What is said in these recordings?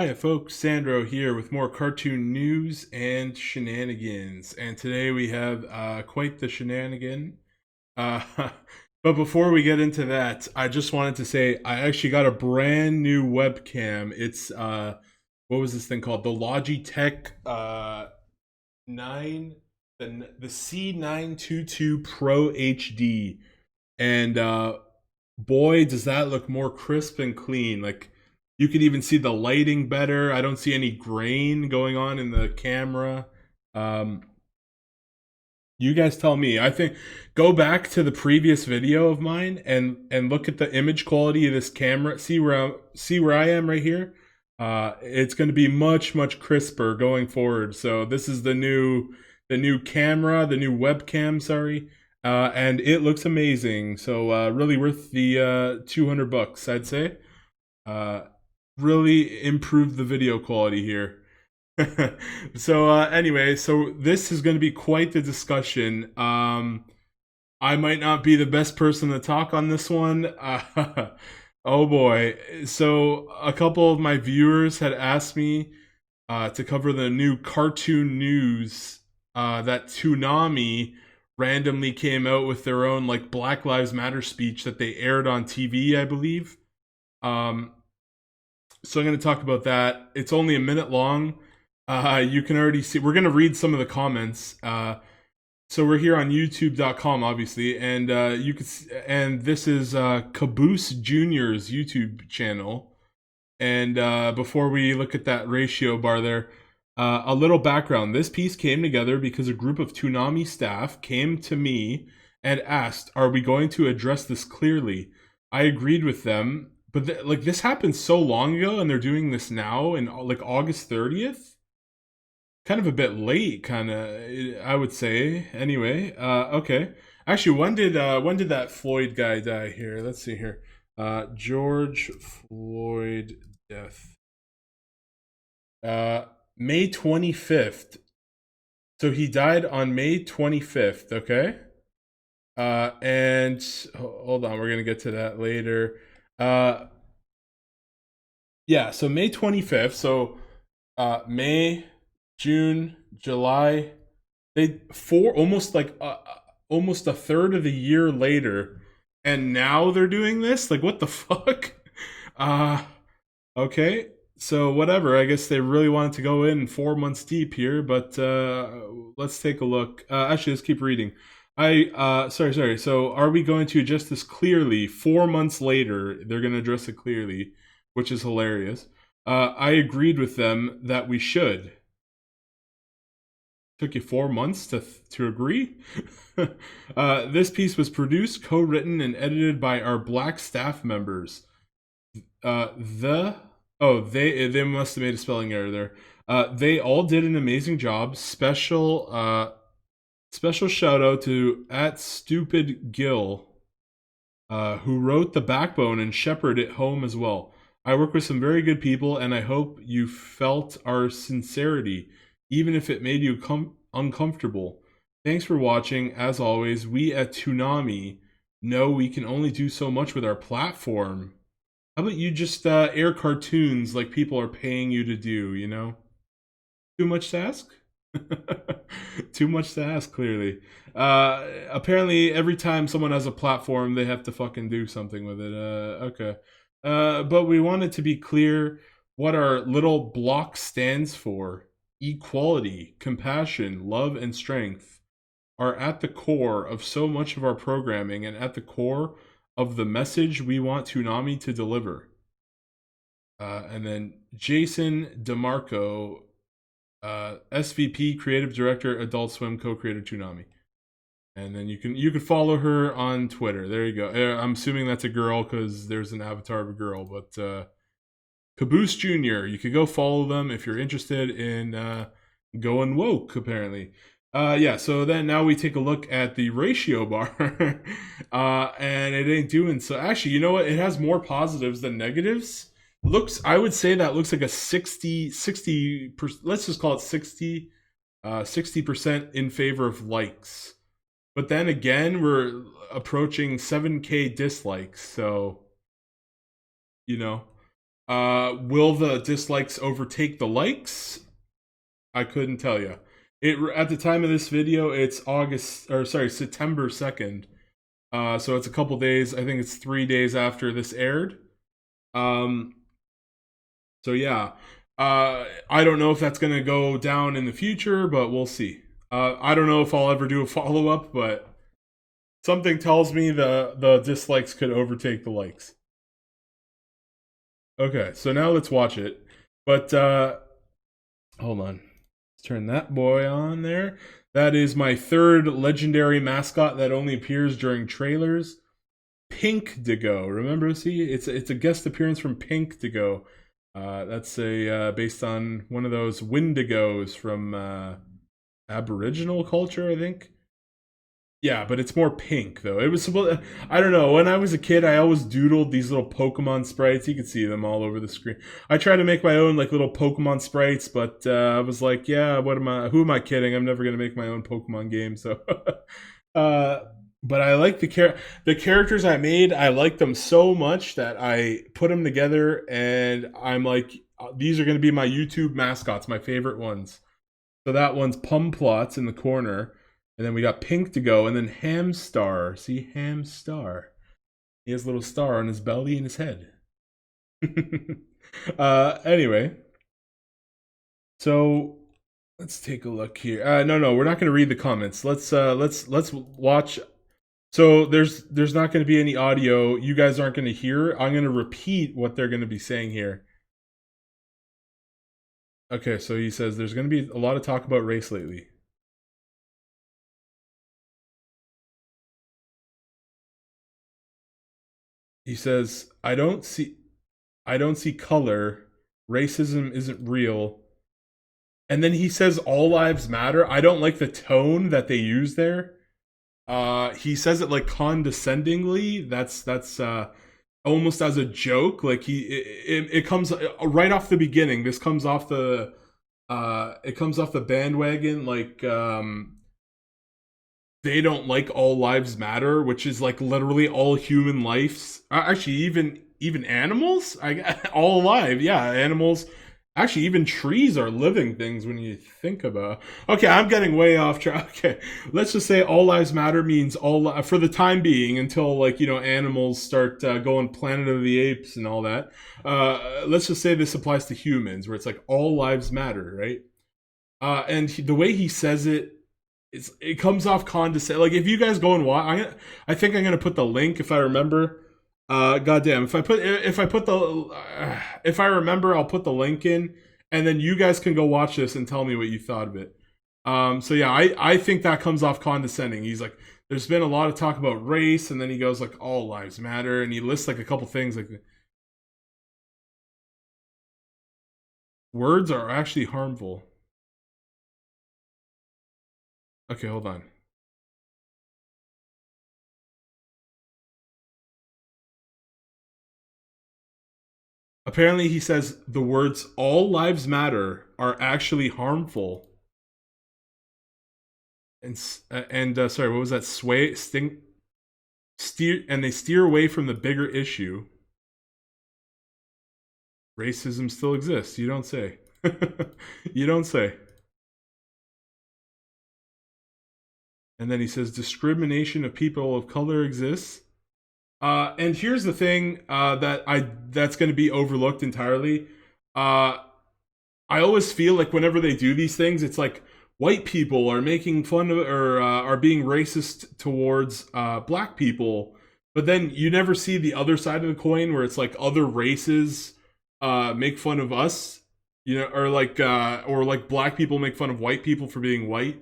Hi folks, Sandro here with more cartoon news and shenanigans. And today we have quite the shenanigan. Uh, but before we get into that, I just wanted to say I actually got a brand new webcam. It's what was this thing called? The Logitech 9 the C922 Pro HD. And boy, does that look more crisp and clean. Like you can even see the lighting better. I don't see any grain going on in the camera. Um, you guys tell me. I think go back to the previous video of mine and look at the image quality of this camera. See where I am right here. It's going to be much crisper going forward. So this is the new camera, the new webcam. Sorry. And it looks amazing. So really worth the $200, I'd say. Uh, really improved the video quality here. So anyway, so this is going to be quite the discussion. I might not be the best person to talk on this one. Oh boy. So a couple of my viewers had asked me to cover the new cartoon news that Toonami randomly came out with their own like Black Lives Matter speech that they aired on TV, I believe. Um, so I'm going to talk about that. It's only a minute long. You can already see. We're going to read some of the comments. So we're here on YouTube.com, obviously, and you could. And this is Caboose Junior's YouTube channel. And before we look at that ratio bar there, a little background. This piece came together because a group of Toonami staff came to me and asked, "Are we going to address this clearly?" I agreed with them, but like this happened so long ago, and they're doing this now in like August 30th. Kind of a bit late, kind of. I would say. Anyway, okay. Actually, when did that Floyd guy die here? Let's see here. George Floyd death. Uh, May 25th. So he died on May 25th, okay? And hold on, we're going to get to that later. Uh, yeah, so May 25th. So May, June, July, they four almost like almost a third of the year later, and now they're doing this? Like what the fuck? Uh Okay, so whatever. I guess they really wanted to go in 4 months deep here, but let's take a look. Actually, let's keep reading. Sorry. So, are we going to address this clearly? 4 months later, they're going to address it clearly, which is hilarious. I agreed with them that we should. Took you 4 months to agree. This piece was produced, co-written, and edited by our black staff members. The they must have made a spelling error there. They all did an amazing job. Special shout out to at Stupid Gill, who wrote the backbone and shepherded it home as well. I work with some very good people, and I hope you felt our sincerity, even if it made you uncomfortable. Thanks for watching. As always, we at Toonami know we can only do so much with our platform. How about you just air cartoons like people are paying you to do, you know? Too much to ask? Too much to ask, clearly. Apparently, every time someone has a platform, they have to fucking do something with it. Okay. But we wanted to be clear what our little block stands for. Equality, compassion, love, and strength are at the core of so much of our programming and at the core of the message we want Toonami to deliver. And then Jason DeMarco, SVP, Creative Director, Adult Swim, co-creator Toonami. And then you can follow her on Twitter. There you go. I'm assuming that's a girl because there's an avatar of a girl. But Caboose Junior, you could go follow them if you're interested in going woke. Apparently, yeah. So then now we take a look at the ratio bar, and it ain't doing so. Actually, you know what? It has more positives than negatives. I would say that looks like a 60, let's just call it 60% in favor of likes. But then again, we're approaching 7K dislikes, so you know. Will the dislikes overtake the likes? I couldn't tell you. It at the time of this video, it's September 2nd. So it's a couple days. I think it's 3 days after this aired. Um, so yeah, I don't know if that's gonna go down in the future, but we'll see. I don't know if I'll ever do a follow up, but something tells me the dislikes could overtake the likes. Okay, so now let's watch it. But hold on, let's turn that boy on there. That is my third legendary mascot that only appears during trailers. Pink Digo. Remember, see, it's a guest appearance from Pink Digo. That's a based on one of those Wendigos from Aboriginal culture, I think. Yeah, but it's more pink though. It was supposed. I don't know. When I was a kid, I always doodled these little Pokemon sprites. You can see them all over the screen. I tried to make my own like little Pokemon sprites, but I was like, yeah, what am I? Who am I kidding? I'm never gonna make my own Pokemon game. So, but I like the characters I made. I like them so much that I put them together, and I'm like, these are gonna be my YouTube mascots, my favorite ones. So that one's Pumplots in the corner. And then we got Pink Digo, and then Hamstar. See, Hamstar. He has a little star on his belly and his head. Anyway, so let's take a look here. No, we're not going to read the comments. Let's watch. So there's not going to be any audio. You guys aren't going to hear. I'm going to repeat what they're going to be saying here. Okay, so he says there's going to be a lot of talk about race lately. He says, I don't see color. Racism isn't real. And then he says all lives matter. I don't like the tone that they use there. He says it like condescendingly. That's almost as a joke. Like it comes right off the beginning. This comes off the it comes off the bandwagon like they don't like all lives matter, which is like literally all human lives. Actually, even animals, all alive. Yeah, animals. Actually, even trees are living things when you think about. Okay, I'm getting way off track. Okay, let's just say all lives matter means all for the time being until like animals start going Planet of the Apes and all that. Let's just say this applies to humans, where it's like all lives matter, right? And the way he says it. It comes off condescending. Like if you guys go and watch, I think I'm gonna put the link if I remember. Goddamn, if I remember, I'll put the link in, and then you guys can go watch this and tell me what you thought of it. So yeah, I think that comes off condescending. He's like, there's been a lot of talk about race, and then he goes like, all lives matter, and he lists like a couple things like words are actually harmful. Okay, hold on. Apparently, he says the words "all lives matter" are actually harmful. And sorry, what was that? They steer away from the bigger issue. Racism still exists. You don't say. You don't say. And then he says discrimination of people of color exists. And here's the thing that's going to be overlooked entirely. I always feel like whenever they do these things, it's like white people are making fun of or are being racist towards black people, but then you never see the other side of the coin where it's like other races make fun of us, or like black people make fun of white people for being white.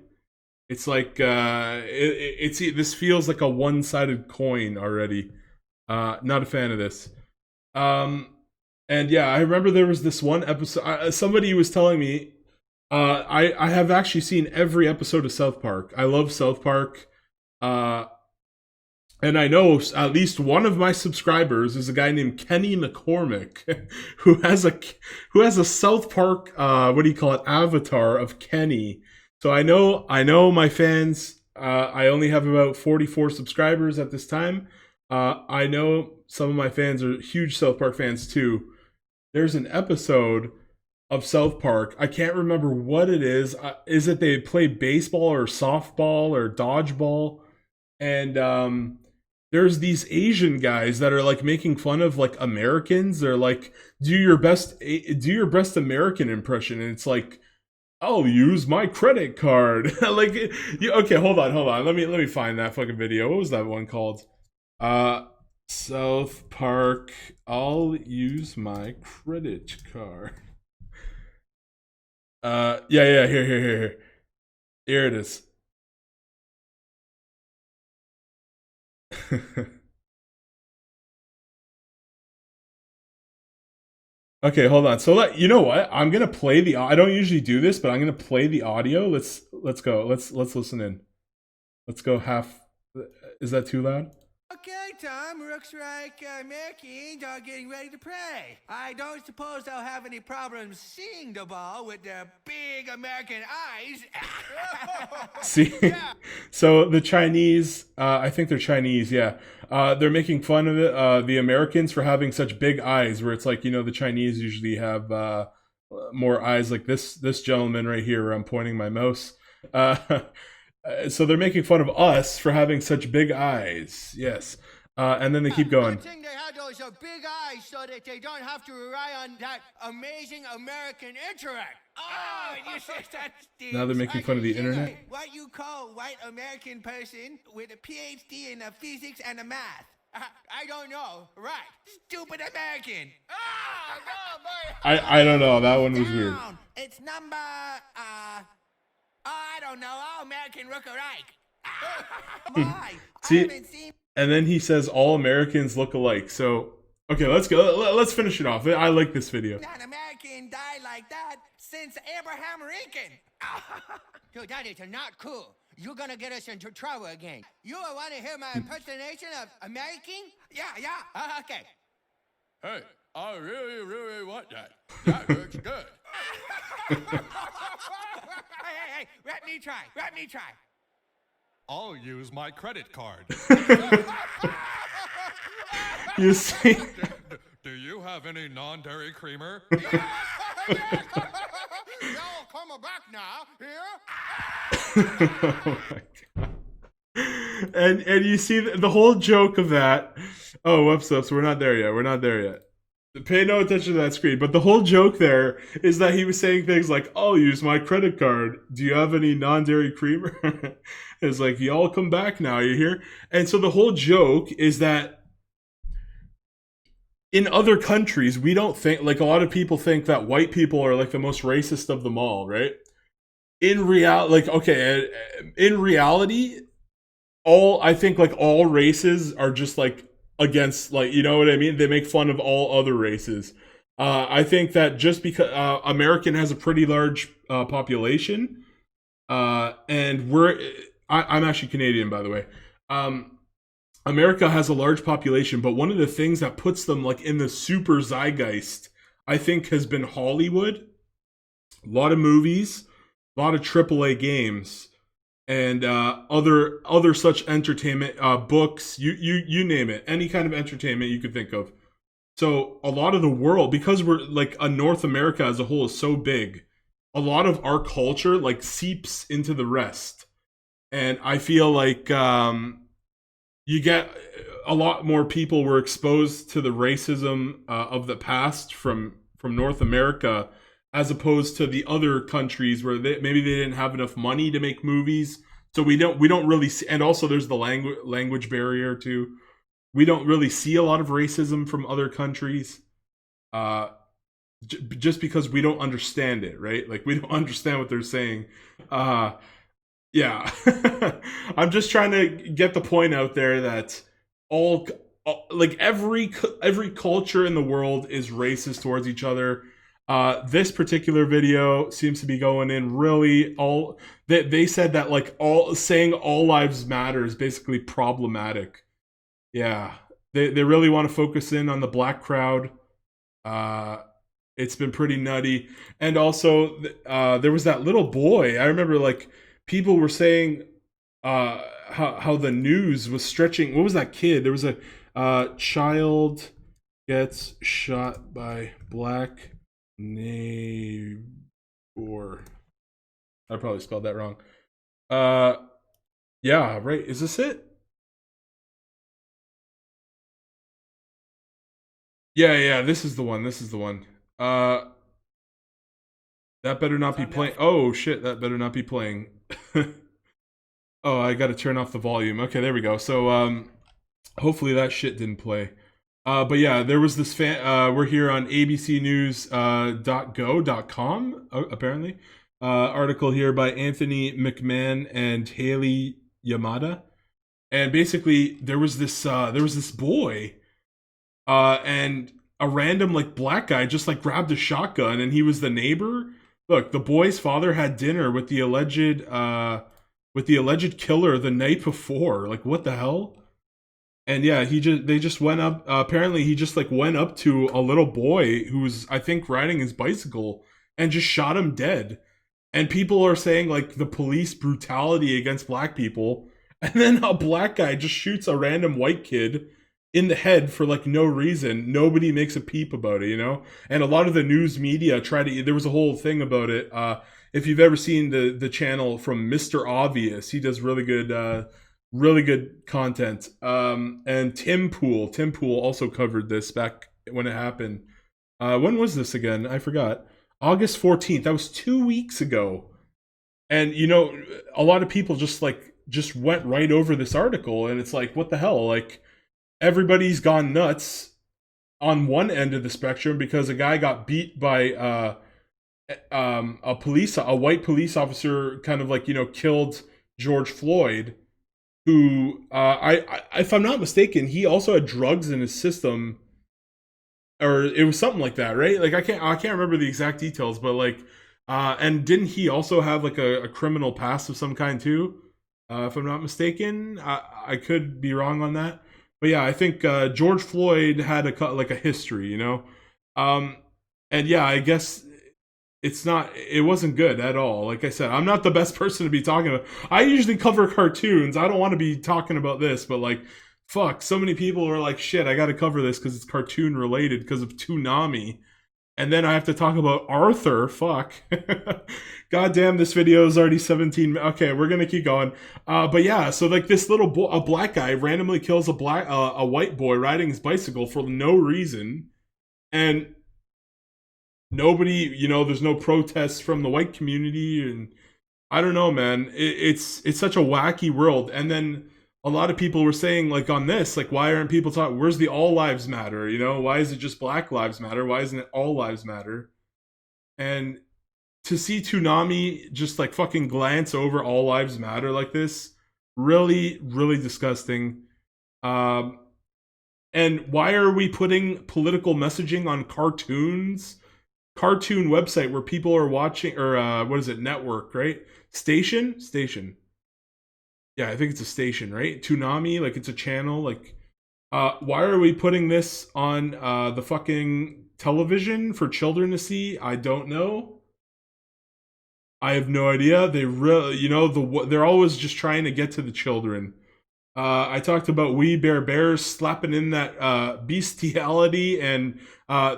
It's like this feels like a one-sided coin already. Not a fan of this. And yeah, I remember there was this one episode. Somebody was telling me. I have actually seen every episode of South Park. I love South Park. And I know at least one of my subscribers is a guy named Kenny McCormick, who has a South Park avatar of Kenny. So I know my fans. I only have about 44 subscribers at this time. I know some of my fans are huge South Park fans too. there's an episode of South Park. I can't remember what it is. Is it they play baseball or softball or dodgeball? And there's these Asian guys that are like making fun of like Americans. They're like, do your best American impression, and it's like, I'll use my credit card. Like, okay, hold on. Let me find that fucking video. What was that one called? Uh, South Park. I'll use my credit card. Yeah. Here it is. Okay, hold on. So you know what? I'm gonna play the. I don't usually do this, but I'm gonna play the audio. Let's go. Let's listen in. Let's go half. Is that too loud? Okay, Tom, looks like Americans are getting ready to play. I don't suppose they'll have any problems seeing the ball with their big American eyes. See, so the Chinese, I think they're Chinese, yeah. They're making fun of it, the Americans for having such big eyes, where it's like, the Chinese usually have more eyes, like this gentleman right here where I'm pointing my mouse. So they're making fun of us for having such big eyes. Yes. And then they keep going. Good thing they had those big eyes so that they don't have to rely on that amazing American intellect. Oh, you said that, Steve. Now they're making fun of the internet. What you call white American person with a PhD in physics and math? I don't know. Right. Stupid American. Oh, no, boy. I don't know. That one was weird. It's number, I don't know. All American look alike. Why? See, and then he says all Americans look alike. So, okay, let's go. Let's finish it off. I like this video. An American died like that since Abraham Lincoln. Dude, that is not cool. You're gonna get us into trouble again. You want to hear my impersonation of American? Yeah. Okay. Hey, I really want that. That looks good. Hey, let me try. I'll use my credit card. You see? Do you have any non-dairy creamer? Y'all come back now, here? Oh my god. And you see the whole joke of that. Oh, whoops. We're not there yet. Pay no attention to that screen. But the whole joke there is that he was saying things like, I'll use my credit card. Do you have any non-dairy creamer? It's like, y'all come back now, you hear? And so the whole joke is that in other countries, we don't think, like a lot of people think that white people are like the most racist of them all, right? In reality, I think like all races are just like against, like, you know what I mean? They make fun of all other races. I think that just because American has a pretty large population, and I'm actually Canadian, by the way. America has a large population, but one of the things that puts them like in the super zeitgeist, I think, has been Hollywood. A lot of movies, a lot of AAA games, and other such entertainment, books, you name it, any kind of entertainment you could think of. So a lot of the world, because we're like North America as a whole is so big, a lot of our culture like seeps into the rest. And I feel like you get a lot more people were exposed to the racism of the past from North America, as opposed to the other countries where maybe they didn't have enough money to make movies. So we don't really see, and also there's the language barrier too. We don't really see a lot of racism from other countries, just because we don't understand it, right? Like we don't understand what they're saying. Yeah, I'm just trying to get the point out there that like every culture in the world is racist towards each other. This particular video seems to be going in really they said that like saying all lives matter is basically problematic. Yeah, they really want to focus in on the black crowd. It's been pretty nutty. And also there was that little boy. I remember like people were saying how the news was stretching. What was that kid? There was a child gets shot by black neighbor. I probably spelled that wrong. Yeah, right. Is this it? Yeah, this is the one. This is the one. That better not be playing. Oh shit, that better not be playing. Oh, I gotta turn off the volume. Okay, there we go. So, hopefully that shit didn't play. But yeah, there was this fan. We're here on abcnews.go.com, apparently. Article here by Anthony McMahon and Haley Yamada. And basically, there was this boy, and a random like black guy just like grabbed a shotgun, and he was the neighbor. Look, the boy's father had dinner with the alleged killer the night before. Like, what the hell? And yeah, they just went up. Apparently, he just like went up to a little boy who was, I think, riding his bicycle and just shot him dead. And people are saying like the police brutality against black people, and then a black guy just shoots a random white kid in the head for like no reason. Nobody makes a peep about it, you know. And a lot of the news media try to. There was a whole thing about it. If you've ever seen the channel from Mr. Obvious, he does really good content. And Tim Pool also covered this back when it happened. When was this again? I forgot. August 14th. That was 2 weeks ago. And you know, a lot of people just went right over this article, and it's like, what the hell? Like, everybody's gone nuts on one end of the spectrum because a guy got beat by a white police officer, kind of like, you know, killed George Floyd, who if I'm not mistaken, he also had drugs in his system, or it was something like that, right? Like, I can't remember the exact details, but like, and didn't he also have like a criminal past of some kind too? If I'm not mistaken, I could be wrong on that, but yeah, I think George Floyd had a history, you know, and yeah, I guess it wasn't good at all. Like I said, I'm not the best person to be talking about. I usually cover cartoons. I don't want to be talking about this, but like, fuck, so many people are like, shit, I gotta cover this because it's cartoon related because of Toonami. And then I have to talk about Arthur. Fuck. God damn, this video is already 17. Okay, we're gonna keep going. But yeah, so like this a black guy randomly kills a white boy riding his bicycle for no reason. And nobody, you know, there's no protests from the white community, and I don't know, man. It's such a wacky world. And then a lot of people were saying, like, on this, like, why aren't people talking? Where's the all lives matter? You know, why is it just Black Lives Matter? Why isn't it all lives matter? And to see Toonami just like fucking glance over all lives matter like this, really, really disgusting. And why are we putting political messaging on cartoon website where people are watching, or what is it, network, right? Station. Yeah, I think it's a station, right? Toonami, like, it's a channel. Like, why are we putting this on the fucking television for children to see? I don't know. I have no idea. They really, you know, they're always just trying to get to the children. I talked about We Bare Bears slapping in that bestiality, and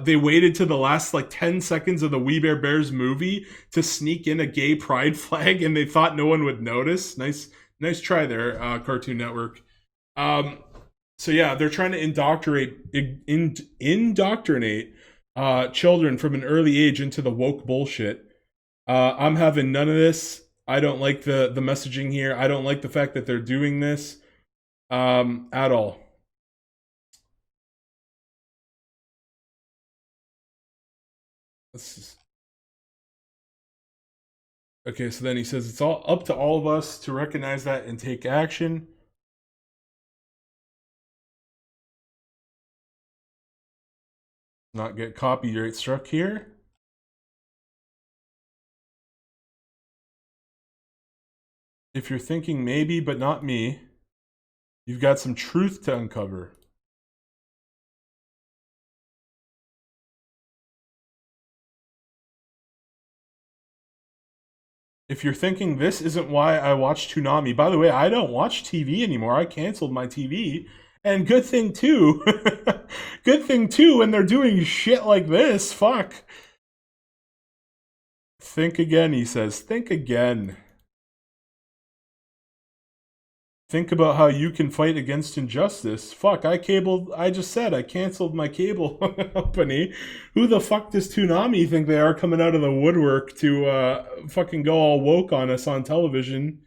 they waited to the last like 10 seconds of the We Bare Bears movie to sneak in a gay pride flag, and they thought no one would notice. Nice try there, Cartoon Network. So yeah, they're trying to indoctrinate children from an early age into the woke bullshit. I'm having none of this. I don't like the messaging here. I don't like the fact that they're doing this at all. Okay, so then he says it's all up to all of us to recognize that and take action. Not get copyright struck here. If you're thinking maybe, but not me, you've got some truth to uncover. If you're thinking this isn't why I watch Toonami, by the way, I don't watch TV anymore. I canceled my TV And good thing too. Good thing too when they're doing shit like this. Fuck. Think again, he says. Think again. Think about how you can fight against injustice. Fuck, I just said I canceled my cable company. Who the fuck does Toonami think they are coming out of the woodwork to fucking go all woke on us on television?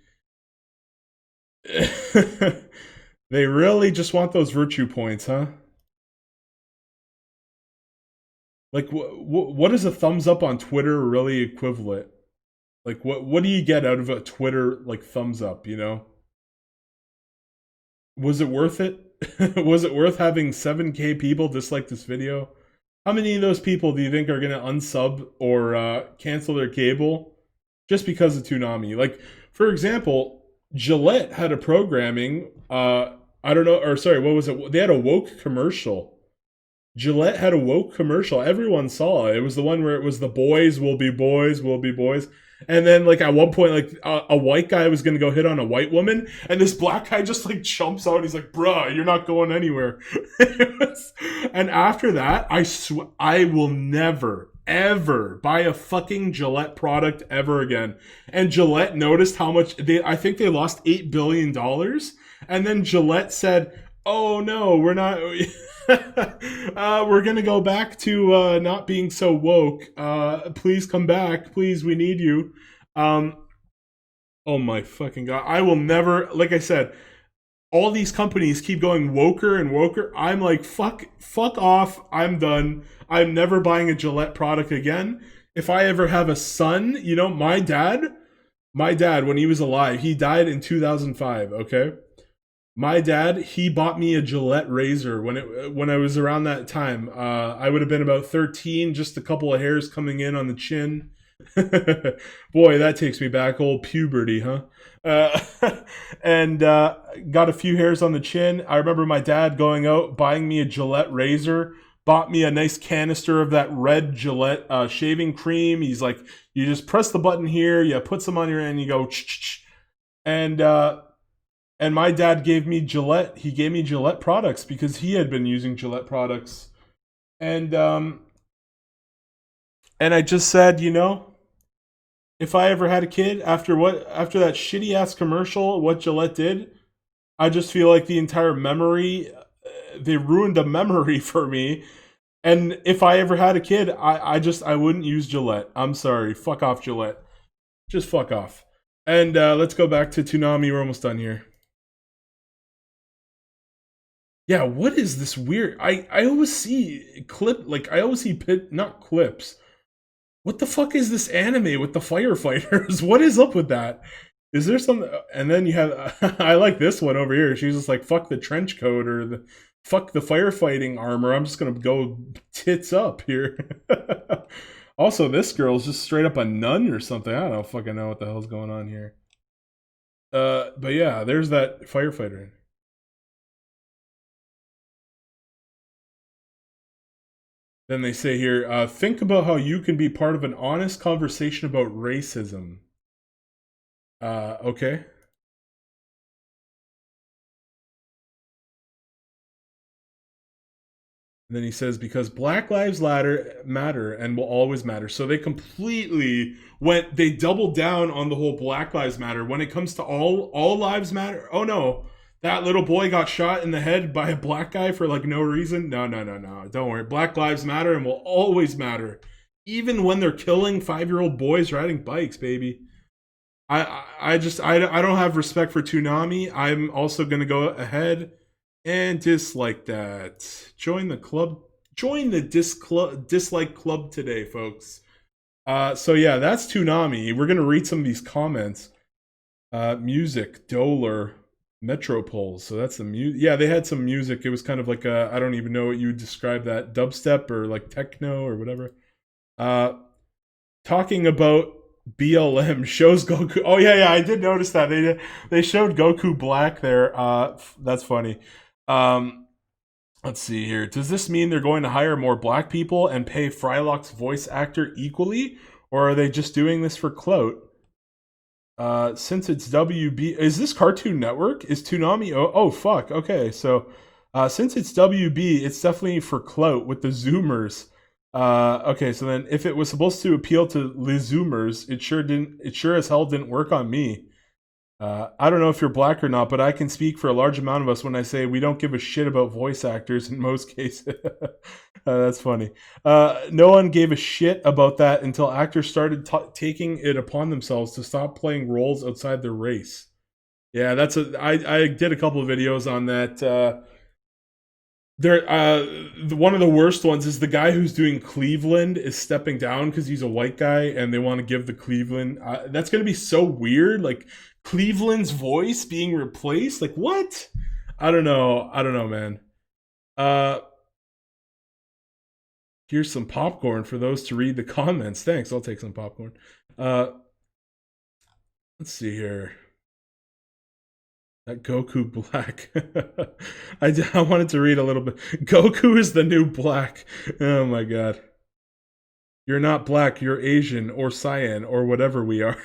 They really just want those virtue points, huh? Like, what is a thumbs up on Twitter really equivalent? Like, what do you get out of a Twitter like thumbs up? You know, was it worth it? Was it worth having 7K people dislike this video? How many of those people do you think are gonna unsub or cancel their cable just because of Toonami? Like, for example, Gillette had a programming. I don't know, or sorry, what was it? They had a woke commercial. Gillette had a woke commercial. Everyone saw it. It was the one where it was the boys will be boys, will be boys. And then, like, at one point, like, a white guy was going to go hit on a white woman, and this black guy just, like, jumps out. And he's like, bruh, you're not going anywhere. And after that, I will never, ever buy a fucking Gillette product ever again. And Gillette noticed how much, I think they lost $8 billion. And then Gillette said, oh, no, we're not... we're gonna go back to not being so woke. Please come back. Please, we need you. Oh my fucking god. I will never, like I said, all these companies keep going woker and woker. I'm like, fuck off. I'm done. I'm never buying a Gillette product again. If I ever have a son, you know, my dad, when he was alive, he died in 2005, okay? My dad, he bought me a Gillette razor when I was around that time. I would have been about 13, just a couple of hairs coming in on the chin. Boy, that takes me back, old puberty, huh? And got a few hairs on the chin. I remember my dad going out, buying me a Gillette razor, bought me a nice canister of that red Gillette shaving cream. He's like, you just press the button here, you put some on your end, you go, and my dad gave me Gillette. He gave me Gillette products because he had been using Gillette products. And I just said, you know, if I ever had a kid after that shitty ass commercial, what Gillette did, I just feel like the entire memory, they ruined a memory for me. And if I ever had a kid, I wouldn't use Gillette. I'm sorry. Fuck off, Gillette. Just fuck off. And let's go back to Toonami. We're almost done here. Yeah, what is this weird? I always see not clips. What the fuck is this anime with the firefighters? What is up with that? Is there some? And then you have I like this one over here. She's just like, fuck the trench coat or the fuck the firefighting armor. I'm just gonna go tits up here. Also, this girl's just straight up a nun or something. I don't fucking know what the hell's going on here. But yeah, there's that firefighter. Then they say here, think about how you can be part of an honest conversation about racism. Okay. And then he says, because Black Lives matter and will always matter. So they completely they doubled down on the whole Black Lives Matter. When it comes to all lives matter, oh no, that little boy got shot in the head by a black guy for like no reason. No. Don't worry. Black Lives matter and will always matter. Even when they're killing 5-year-old boys riding bikes, baby. I don't have respect for Toonami. I'm also going to go ahead and dislike that. Join the club. Join the dislike club today, folks. So yeah, that's Toonami. We're going to read some of these comments. Music, Doler, Metropole. So that's the music. Yeah, they had some music. It was kind of like I don't even know what you would describe that. Dubstep or like techno or whatever. Talking about BLM shows Goku. Oh yeah, I did notice that. They showed Goku black there. That's funny. Let's see here. Does this mean they're going to hire more black people and pay Frylock's voice actor equally? Or are they just doing this for clout? Since it's WB... Is this Cartoon Network? Is Toonami... Oh, fuck. Okay, so... Since it's WB, it's definitely for clout with the Zoomers. Okay, so then if it was supposed to appeal to the Zoomers, it sure didn't. It sure as hell didn't work on me. I don't know if you're black or not, but I can speak for a large amount of us when I say we don't give a shit about voice actors in most cases. That's funny. No one gave a shit about that until actors started taking it upon themselves to stop playing roles outside their race. Yeah, I did a couple of videos on that. One of the worst ones is the guy who's doing Cleveland is stepping down because he's a white guy, and they want to give the Cleveland. That's gonna be so weird. Like Cleveland's voice being replaced. Like what? I don't know. I don't know, man. Here's some popcorn for those to read the comments. Thanks. I'll take some popcorn. Let's see here. That Goku Black. I wanted to read a little bit. Goku is the new black. Oh my god. You're not black, you're Asian or cyan or whatever we are.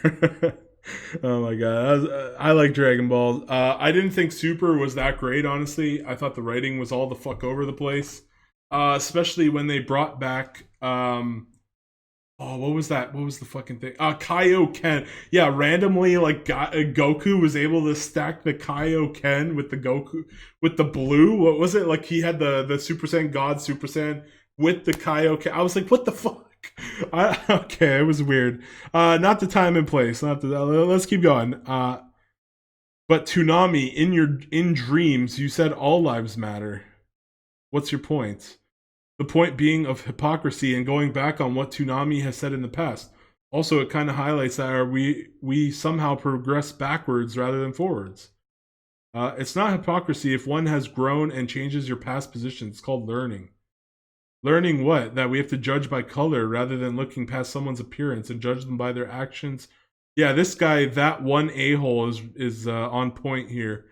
Oh my god. I like Dragon Ball. I didn't think Super was that great, honestly. I thought the writing was all the fuck over the place. Especially when they brought back oh, what was that? What was the fucking thing? Kaioken. Yeah, randomly, like, Goku was able to stack the Kaioken with the Goku, with the blue. What was it? Like, he had the Super Saiyan God Super Saiyan with the Kaioken. I was like, what the fuck? Okay, it was weird. Not the time and place. Let's keep going. But Toonami, in dreams, you said all lives matter. What's your point? The point being of hypocrisy and going back on what Toonami has said in the past. Also, it kind of highlights that we somehow progress backwards rather than forwards. It's not hypocrisy if one has grown and changes your past position. It's called learning. Learning what? That we have to judge by color rather than looking past someone's appearance and judge them by their actions. Yeah, this guy, that one a-hole is on point here.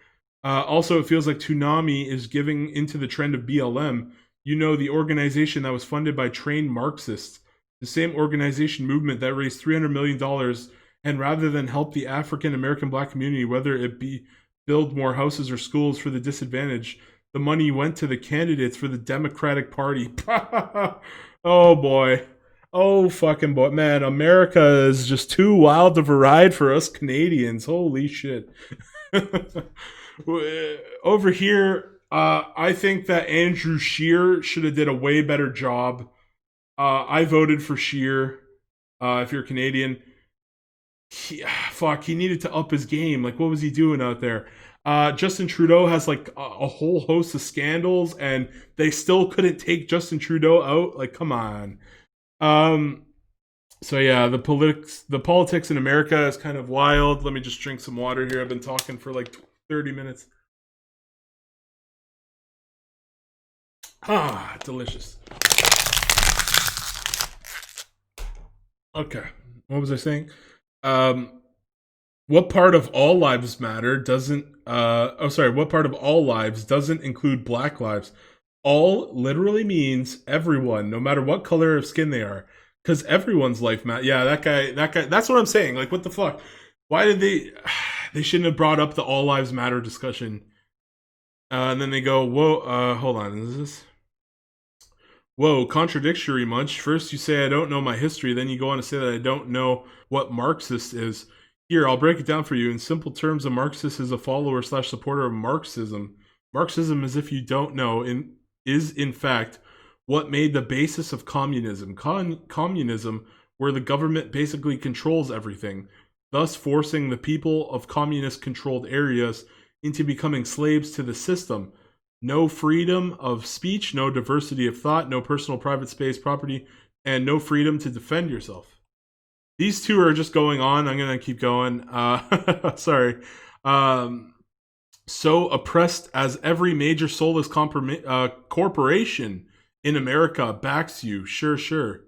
Also, it feels like Toonami is giving into the trend of BLM. You know, the organization that was funded by trained Marxists, the same organization movement that raised $300 million, and rather than help the African American black community, whether it be build more houses or schools for the disadvantaged, the money went to the candidates for the Democratic Party. Oh boy. Oh fucking boy. Man, America is just too wild of a ride for us Canadians. Holy shit. Over here, I think that Andrew Scheer should have did a way better job. I voted for Scheer. If you're Canadian, he needed to up his game. Like, what was he doing out there? Justin Trudeau has like a whole host of scandals, and they still couldn't take Justin Trudeau out. Like, come on. So yeah, the politics in America is kind of wild. Let me just drink some water here. I've been talking for like 30 minutes. Ah, delicious. Okay, what was I saying? What part of all lives matter doesn't? What part of all lives doesn't include Black lives? All literally means everyone, no matter what color of skin they are, because everyone's life matters. Yeah, that guy. That's what I'm saying. Like, what the fuck? Why did they? They shouldn't have brought up the all lives matter discussion. And then they go, whoa, hold on, is this? Whoa, contradictory much. First you say I don't know my history, then you go on to say that I don't know what Marxist is. Here, I'll break it down for you. In simple terms, a Marxist is a follower / supporter of Marxism. Marxism, as if you don't know, is in fact what made the basis of communism. Communism, where the government basically controls everything, thus forcing the people of communist-controlled areas into becoming slaves to the system. No freedom of speech, no diversity of thought, no personal private space, property, and no freedom to defend yourself. These two are just going on. I'm going to keep going. Sorry. So oppressed as every major soulless corporation in America backs you. Sure.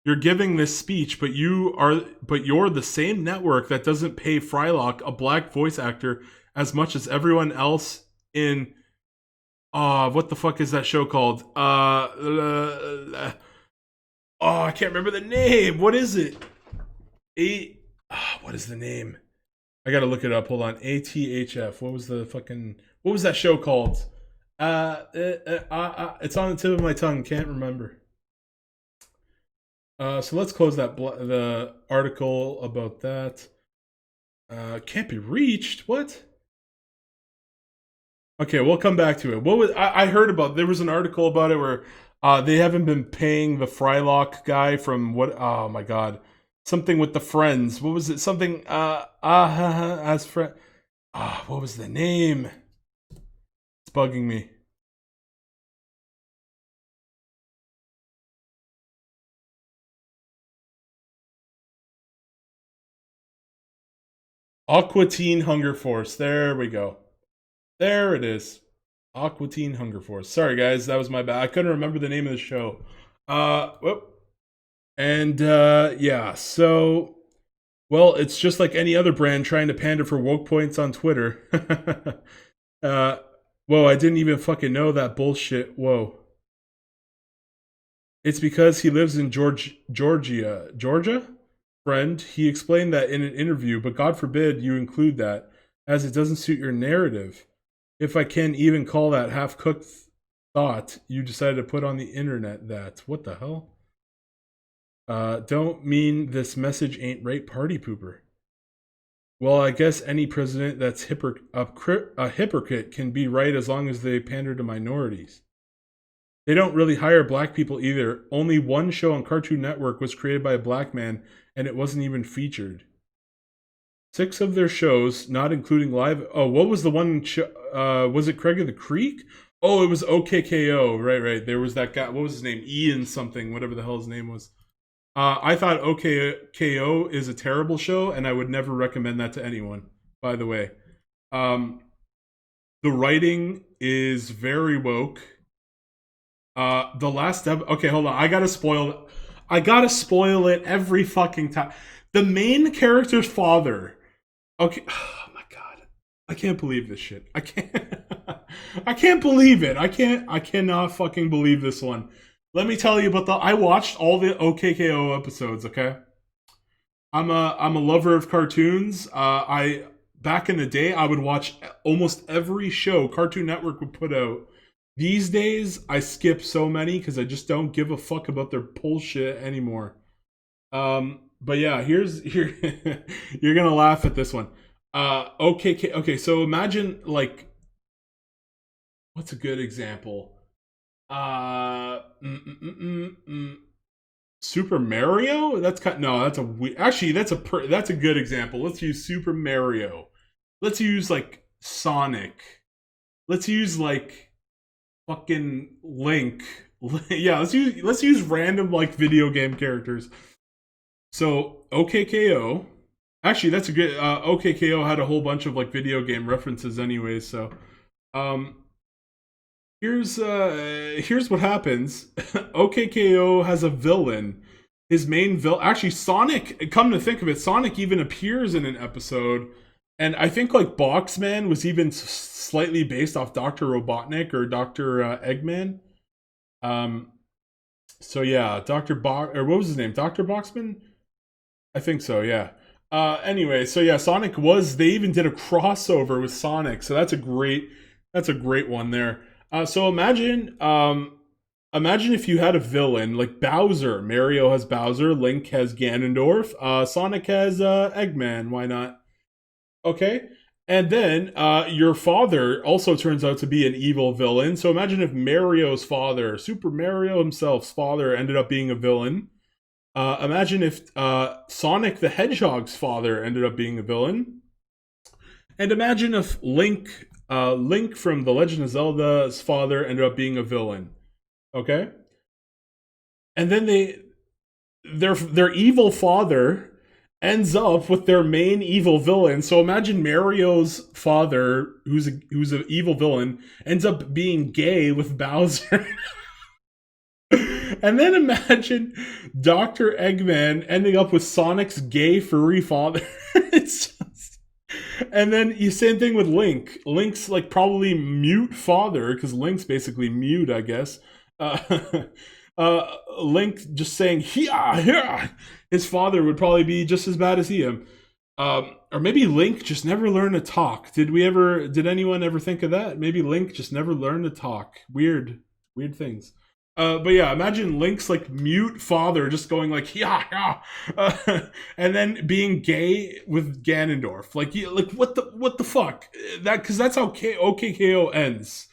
You're giving this speech, but you're the same network that doesn't pay Frylock, a black voice actor, as much as everyone else in what the fuck is that show called? I can't remember the name. What is it? What is the name? I gotta look it up. Hold on. ATHF. What was that show called? It's on the tip of my tongue. Can't remember. So let's close the article about that. Can't be reached. What? Okay, we'll come back to it. What was I heard about? There was an article about it where they haven't been paying the Frylock guy from what? Oh my god, something with the Friends. What was it? Something as friend. What was the name? It's bugging me. Aqua Teen Hunger Force. There we go. There it is. Aqua Teen Hunger Force. Sorry guys, that was my bad. I couldn't remember the name of the show. Whoop. And yeah, so well, it's just like any other brand trying to pander for woke points on Twitter. Whoa, I didn't even fucking know that bullshit. Whoa. It's because he lives in Georgia? Friend, he explained that in an interview, but God forbid you include that, as it doesn't suit your narrative. If I can even call that half-cooked thought you decided to put on the internet that. What the hell? Don't mean this message ain't right, party pooper. Well, I guess any president that's a hypocrite can be right as long as they pander to minorities. They don't really hire black people either. Only one show on Cartoon Network was created by a black man, and it wasn't even featured. 6 of their shows, not including live... Oh, what was the one... was it Craig of the Creek? Oh, it was OKKO. Right. There was that guy... What was his name? Ian something. Whatever the hell his name was. I thought OKKO is a terrible show, and I would never recommend that to anyone, by the way. The writing is very woke. The last okay, hold on. I gotta spoil it every fucking time. The main character's father. Okay. Oh my god. I can't believe this shit. I can't believe it. I cannot fucking believe this one. Let me tell you about I watched all the OKKO episodes, okay? I'm a lover of cartoons. Back in the day I would watch almost every show Cartoon Network would put out. These days, I skip so many because I just don't give a fuck about their bullshit anymore. But yeah, here you're gonna laugh at this one. Okay, so imagine like, what's a good example? Super Mario? That's a good example. Let's use Super Mario. Let's use like Sonic. Let's use like fucking Link. Yeah, let's use random like video game characters. So OKKO, actually that's a good OKKO had a whole bunch of like video game references anyways. So here's what happens. OKKO has a villain. His main villain, actually Sonic. Come to think of it, Sonic even appears in an episode. And I think like Boxman was even slightly based off Dr. Robotnik or Dr. Eggman. So yeah, or what was his name? Dr. Boxman? I think so, yeah. Anyway, so yeah, they even did a crossover with Sonic. So that's a great one there. So imagine if you had a villain like Bowser. Mario has Bowser, Link has Ganondorf, Sonic has Eggman. Why not? Okay, and then your father also turns out to be an evil villain. So imagine if Mario's father, Super Mario himself's father, ended up being a villain. Imagine if Sonic the Hedgehog's father ended up being a villain. And imagine if Link from The Legend of Zelda's father ended up being a villain. Okay? And then their evil father ends up with their main evil villain. So imagine Mario's father, who's an evil villain, ends up being gay with Bowser. And then imagine Dr. Eggman ending up with Sonic's gay furry father. It's just... And then same thing with Link. Link's like probably mute father, because Link's basically mute, I guess. Link just saying "Hia, hia." His father would probably be just as bad as him. Or maybe Link just never learned to talk. Did anyone ever think of that? Maybe Link just never learned to talk. Weird things. But yeah, imagine Link's like mute father just going like yeah yeah, and then being gay with Ganondorf. Like what the fuck? Because that's how OKKO ends.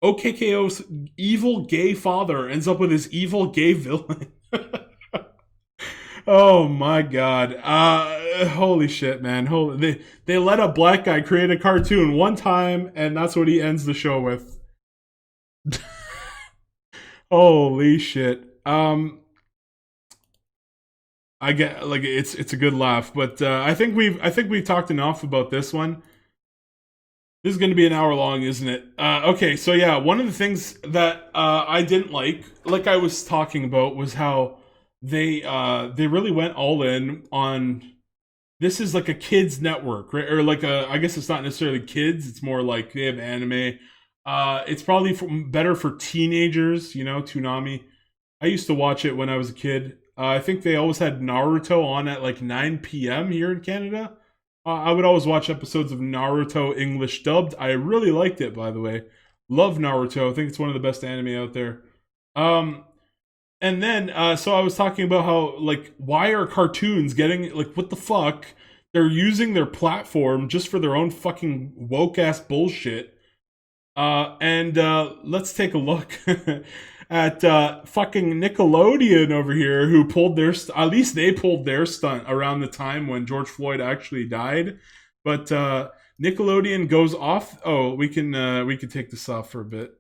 OKKO's evil gay father ends up with his evil gay villain. Oh my god. Holy shit, man. They let a black guy create a cartoon one time, and that's what he ends the show with. Holy shit. I get like it's a good laugh, but I think we've talked enough about this one. This is going to be an hour long, isn't it? Okay, so yeah, one of the things that I didn't like I was talking about, was how they really went all in on. This is like a kids network, right? Or like I guess it's not necessarily kids. It's more like they have anime. It's probably better for teenagers. Toonami. I used to watch it when I was a kid. I think they always had Naruto on at like 9 p.m. here in Canada. I would always watch episodes of Naruto English dubbed. I really liked it, by the way. Love Naruto. I think it's one of the best anime out there. Um, and then, so I was talking about how, like, why are cartoons getting, like, what the fuck? They're using their platform just for their own fucking woke ass bullshit. And let's take a look at fucking Nickelodeon over here, who pulled their at least they pulled their stunt around the time when George Floyd actually died. But Nickelodeon goes off. Oh, we can take this off for a bit.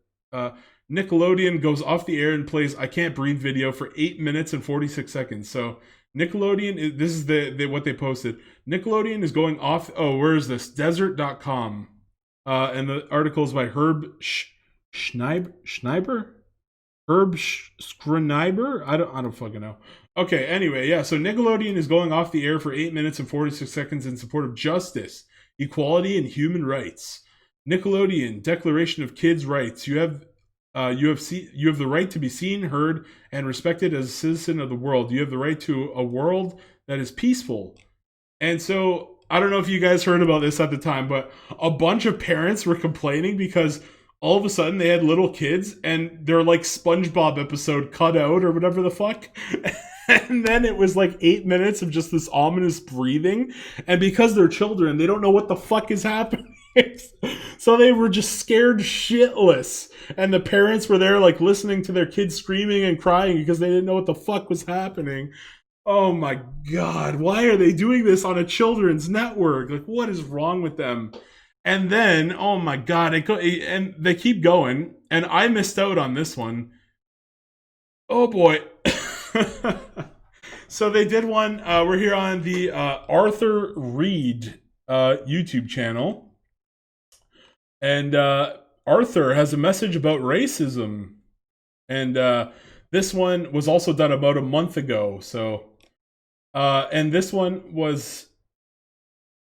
Nickelodeon goes off the air and plays "I Can't Breathe" video for 8 minutes and 46 seconds. So Nickelodeon, this is the what they posted. Nickelodeon is going off. Oh, where is this? Desert.com. And the article is by Herb Schneiber? Herb Schreiber? I don't fucking know. Okay, anyway, yeah, so Nickelodeon is going off the air for 8 minutes and 46 seconds in support of justice, equality, and human rights. Nickelodeon, Declaration of Kids' Rights. You have the right to be seen, heard, and respected as a citizen of the world. You have the right to a world that is peaceful. And so I don't know if you guys heard about this at the time, but a bunch of parents were complaining because all of a sudden they had little kids and their like SpongeBob episode cut out or whatever the fuck. And then it was like 8 minutes of just this ominous breathing. And because they're children, they don't know what the fuck is happening. So they were just scared shitless. And the parents were there like listening to their kids screaming and crying because they didn't know what the fuck was happening. Oh my god, why are they doing this on a children's network? Like, what is wrong with them? And then, oh my god, and they keep going, and I missed out on this one. Oh boy. So they did one, we're here on the Arthur Reed YouTube channel. And Arthur has a message about racism. And this one was also done about a month ago, so... and this one was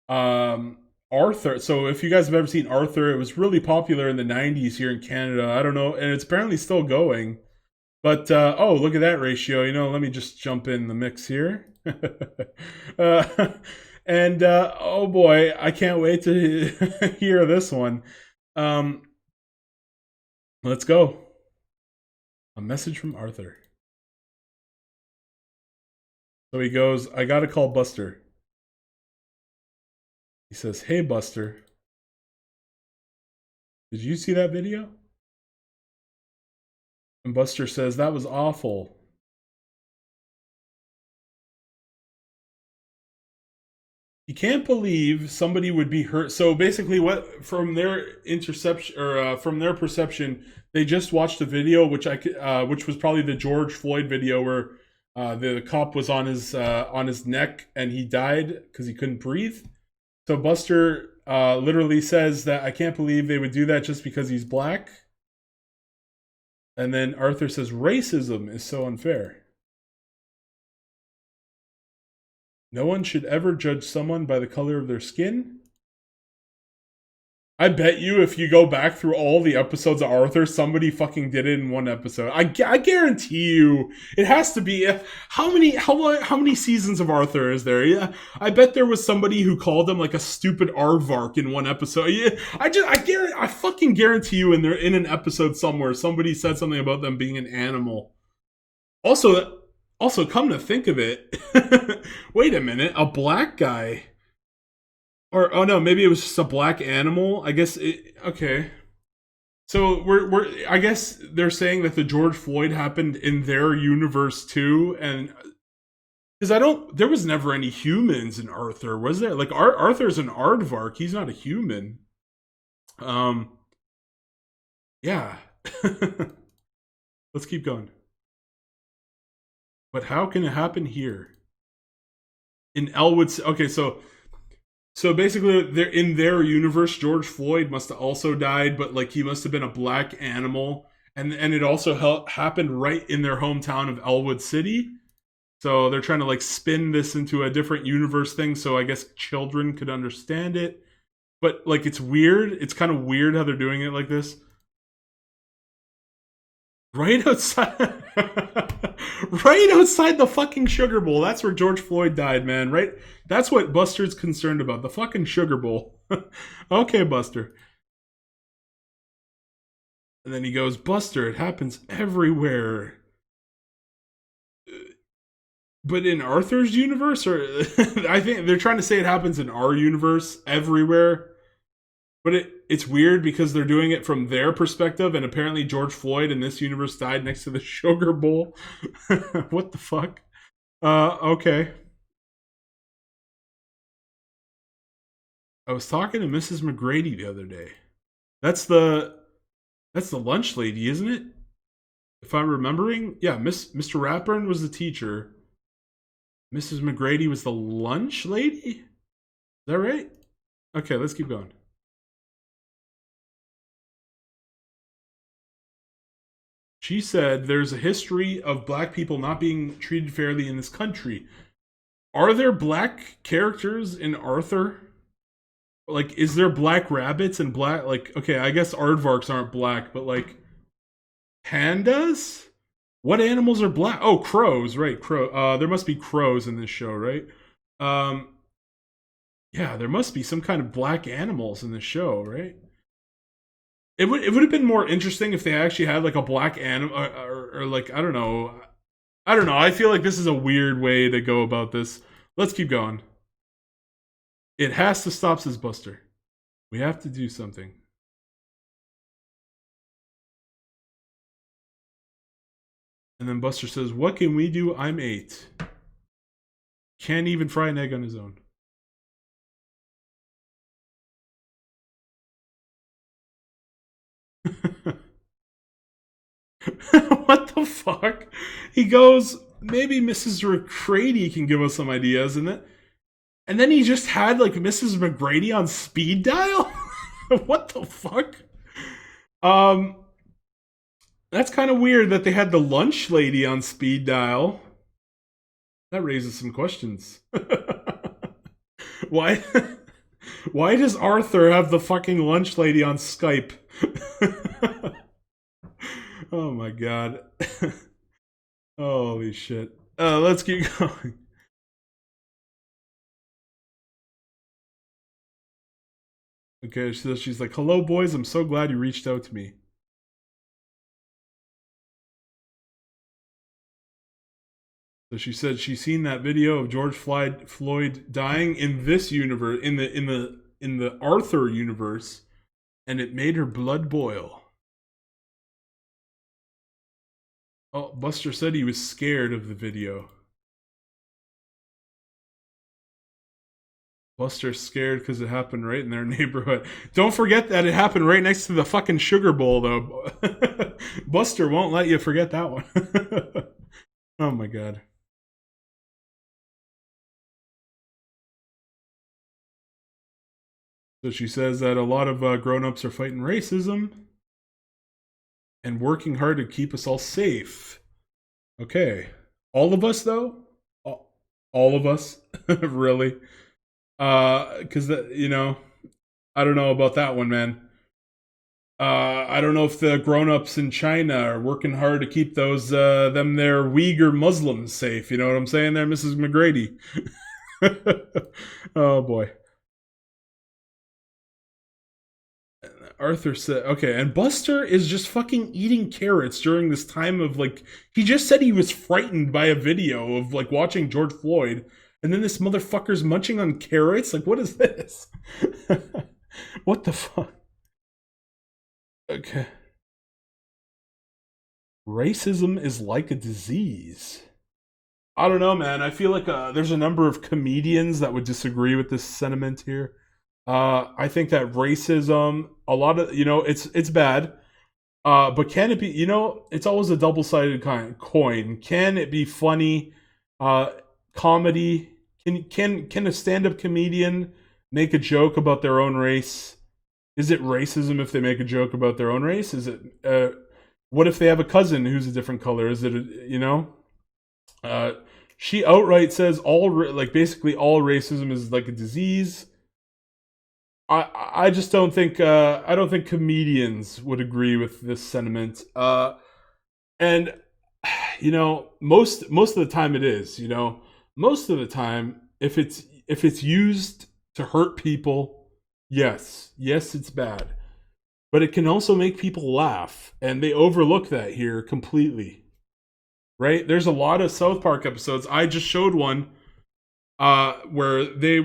Arthur. So if you guys have ever seen Arthur, it was really popular in the 90s here in Canada. I don't know, and it's apparently still going. But, oh, look at that ratio. Let me just jump in the mix here. And, oh boy, I can't wait to hear this one. Let's go. A message from Arthur. So he goes, I gotta call Buster. He says, hey Buster, did you see that video? And Buster says, that was awful. You can't believe somebody would be hurt. So basically, what from their interception or from their perception, they just watched a video, which was probably the George Floyd video where the cop was on his neck and he died because he couldn't breathe. So Buster literally says that I can't believe they would do that just because he's black. And then Arthur says racism is so unfair. No one should ever judge someone by the color of their skin. I bet you if you go back through all the episodes of Arthur, somebody fucking did it in one episode. I guarantee you, it has to be. How many seasons of Arthur is there? Yeah, I bet there was somebody who called him like a stupid aardvark in one episode. Yeah, I fucking guarantee you, in an episode somewhere, somebody said something about them being an animal. Also, come to think of it, wait a minute, a black guy. Or oh no, maybe it was just a black animal. I guess okay. So we're I guess they're saying that the George Floyd happened in their universe too, and because there was never any humans in Arthur, was there? Like Arthur's an aardvark, he's not a human. Um, yeah. Let's keep going. But how can it happen here? In Elwood, okay, so basically, in their universe, George Floyd must have also died, but like he must have been a black animal, and it also happened right in their hometown of Elwood City. So they're trying to like spin this into a different universe thing, so I guess children could understand it. But like it's weird. It's kind of weird how they're doing it like this. Right outside, right outside the fucking Sugar Bowl. That's where George Floyd died, man. Right? That's what Buster's concerned about. The fucking Sugar Bowl. Okay, Buster. And then he goes, Buster, it happens everywhere. But in Arthur's universe, or I think they're trying to say it happens in our universe everywhere. But it's weird because they're doing it from their perspective, and apparently George Floyd in this universe died next to the Sugar Bowl. What the fuck? Okay. I was talking to Mrs. McGrady the other day. That's the lunch lady, isn't it? If I'm remembering, yeah, Mr. Ratburn was the teacher. Mrs. McGrady was the lunch lady? Is that right? Okay, let's keep going. She said there's a history of black people not being treated fairly in this country. Are there black characters in Arthur? Like, is there black rabbits and black, like, okay, I guess aardvarks aren't black, but like, pandas? What animals are black? Oh, crows, right, there must be crows in this show, right? Yeah, there must be some kind of black animals in this show, right? It would have been more interesting if they actually had like a black animal, or like I don't know. I feel like this is a weird way to go about this. Let's keep going. It has to stop, says Buster. We have to do something. And then Buster says, "What can we do? I'm 8. Can't even fry an egg on his own." What the fuck? He goes, maybe Mrs. McGrady can give us some ideas, and then he just had like Mrs. McGrady on speed dial. What the fuck? That's kind of weird that they had the lunch lady on speed dial. That raises some questions. Why? Why does Arthur have the fucking lunch lady on Skype? Oh my god. Holy shit. Let's keep going. Okay, so she's like, "Hello boys, I'm so glad you reached out to me." So she said she's seen that video of George Floyd dying in this universe, in the Arthur universe, and it made her blood boil. Oh, Buster said he was scared of the video. Buster's scared because it happened right in their neighborhood. Don't forget that it happened right next to the fucking Sugar Bowl, though. Buster won't let you forget that one. Oh my god. So she says that a lot of grown-ups are fighting racism and working hard to keep us all safe. Okay. All of us, though? All of us? Really? Because, I don't know about that one, man. I don't know if the grown-ups in China are working hard to keep those them their Uyghur Muslims safe. You know what I'm saying there, Mrs. McGrady? Oh boy. Arthur said, okay, and Buster is just fucking eating carrots during this time of like, he just said he was frightened by a video of like watching George Floyd, and then this motherfucker's munching on carrots? Like, what is this? What the fuck? Okay. Racism is like a disease. I don't know, man. I feel like there's a number of comedians that would disagree with this sentiment here. I think that racism, a lot of it's bad. But can it be? It's always a double-sided coin. Can it be funny? Comedy? Can a stand-up comedian make a joke about their own race? Is it racism if they make a joke about their own race? Is it? What if they have a cousin who's a different color? Is it? She outright says basically all racism is like a disease. I just don't think I don't think comedians would agree with this sentiment. And most of the time it is. Most of the time if it's used to hurt people, yes, it's bad. But it can also make people laugh, and they overlook that here completely. Right? There's a lot of South Park episodes. I just showed one where they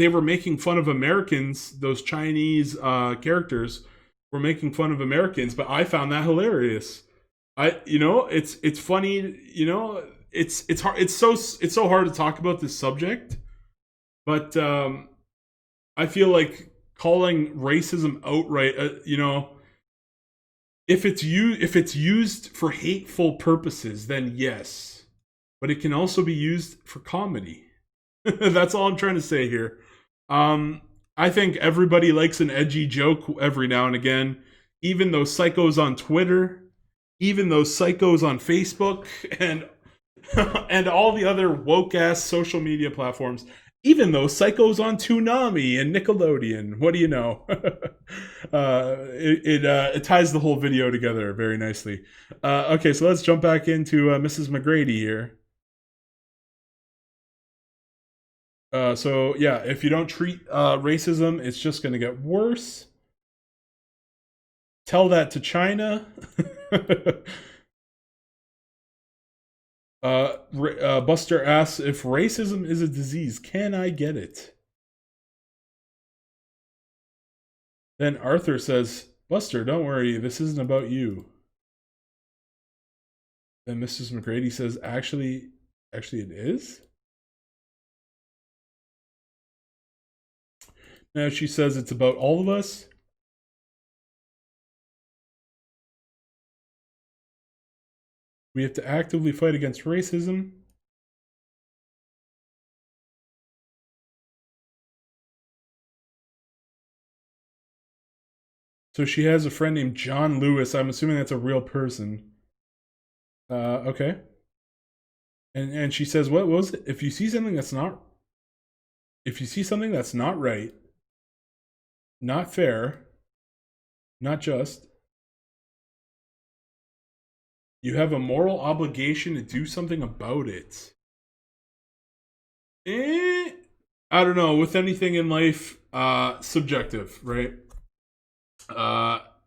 were making fun of Americans. Those Chinese characters were making fun of Americans, but I found that hilarious. It's funny. It's hard. It's so hard to talk about this subject, but I feel like calling racism outright, if it's used for hateful purposes, then yes, but it can also be used for comedy. That's all I'm trying to say here. I think everybody likes an edgy joke every now and again, even those psychos on Twitter, even those psychos on Facebook, and and all the other woke ass social media platforms. Even those psychos on Toonami and Nickelodeon. What do you know? It ties the whole video together very nicely. Okay, so let's jump back into Mrs. McGrady here. So yeah, if you don't treat racism, it's just going to get worse. Tell that to China. Buster asks if racism is a disease. Can I get it? Then Arthur says, Buster, don't worry. This isn't about you. Then Mrs. McGrady says, actually it is? Now she says it's about all of us. We have to actively fight against racism. So she has a friend named John Lewis. I'm assuming that's a real person. Okay. And she says, what was it? If you see something that's not right, not fair, not just, you have a moral obligation to do something about it. I don't know. With anything in life, subjective, right?